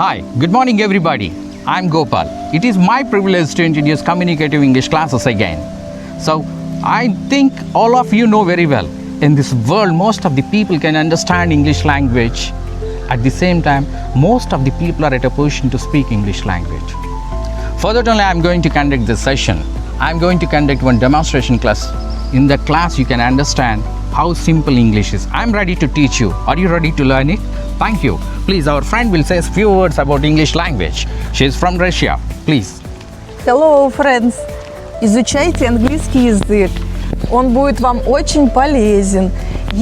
Hi, good morning everybody. I'm Gopal. It is my privilege to introduce communicative English classes again. So, I think all of you know very well, in this world most of the people can understand English language. At the same time, most of the people are at a position to speak English language. Furthermore, I'm going to conduct this session. I'm going to conduct one demonstration class. In that class, you can understand how simple English is. I'm ready to teach you. Are you ready to learn it? Thank you. Please, our friend will say a few words about English language. She is from Russia. Please. Hello, friends. Изучайте английский язык. Он будет вам очень полезен.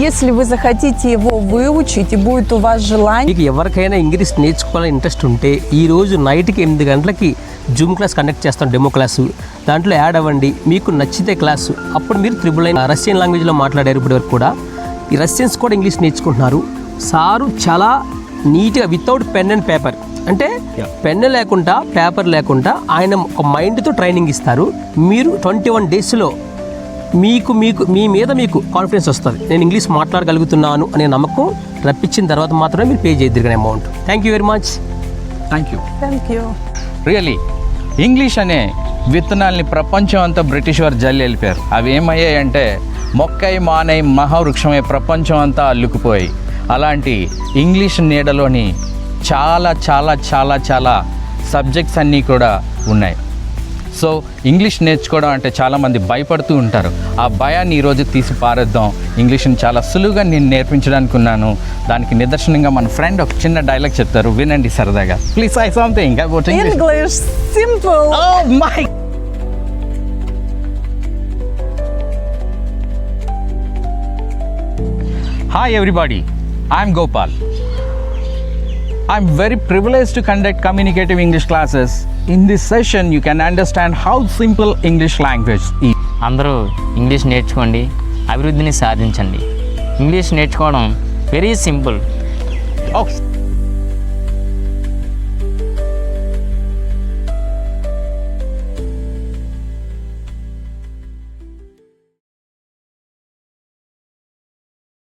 Если вы захотите его выучить и будет у вас желание. మీకు ఎవరికైనా English నేర్చుకోవాలని interest ఉంటే ఈరోజు నైట్కి 8 గంటలకి Zoom class conduct చేస్తాం, demo class. దాంట్లో add అవ్వండి. మీకు నచ్చితే క్లాసు అప్పుడు మీరు త్రిబుల్ రష్యన్ లాంగ్వేజ్లో మాట్లాడారు ఇప్పటి వరకు కూడా. ఈ రష్యన్స్ కూడా ఇంగ్లీష్ నేర్చుకుంటున్నారు. సారు చాలా నీట్గా వితౌట్ పెన్ అండ్ పేపర్, అంటే పెన్ లేకుండా పేపర్ లేకుండా ఆయన ఒక మైండ్తో ట్రైనింగ్ ఇస్తారు. మీరు 21 డేస్లో మీకు మీ మీద మీకు కాన్ఫిడెన్స్ వస్తుంది. నేను ఇంగ్లీష్ మాట్లాడగలుగుతున్నాను అనే నమ్మకం రప్పించిన తర్వాత మాత్రమే మీరు పే చేయగలిగిన amount. Thank you very much. Thank you. Thank you. Really English అనే విత్తనాల్ని ప్రపంచం అంతా బ్రిటిష్ వారు జల్లి వెళ్ళిపోయారు. అవి ఏమయ్యాయంటే మొక్కై మానై మహావృక్షమై ప్రపంచం అంతా అల్లుకుపోయి, అలాంటి ఇంగ్లీష్ నీడలోని చాలా చాలా చాలా చాలా సబ్జెక్ట్స్ అన్నీ కూడా ఉన్నాయి. సో ఇంగ్లీష్ నేర్చుకోవడం అంటే చాలామంది భయపడుతూ ఉంటారు. ఆ భయాన్ని ఈరోజు తీసి పారేద్దాం. ఇంగ్లీష్ని చాలా సులువుగా నేను నేర్పించడానికి ఉన్నాను. దానికి నిదర్శనంగా మన ఫ్రెండ్ ఒక చిన్న డైలాగ్ చెప్తారు, వినండి సరదాగా. Please say something about English. English simple. Oh my! Hi everybody, I'm Gopal. I'm very privileged to conduct communicative English classes. In this session, you can understand how simple English language is. అందరూ English నేర్చుకోండి, అభివృద్ధిని సాధించండి. English నేర్చుకోవడం very simple. Oh,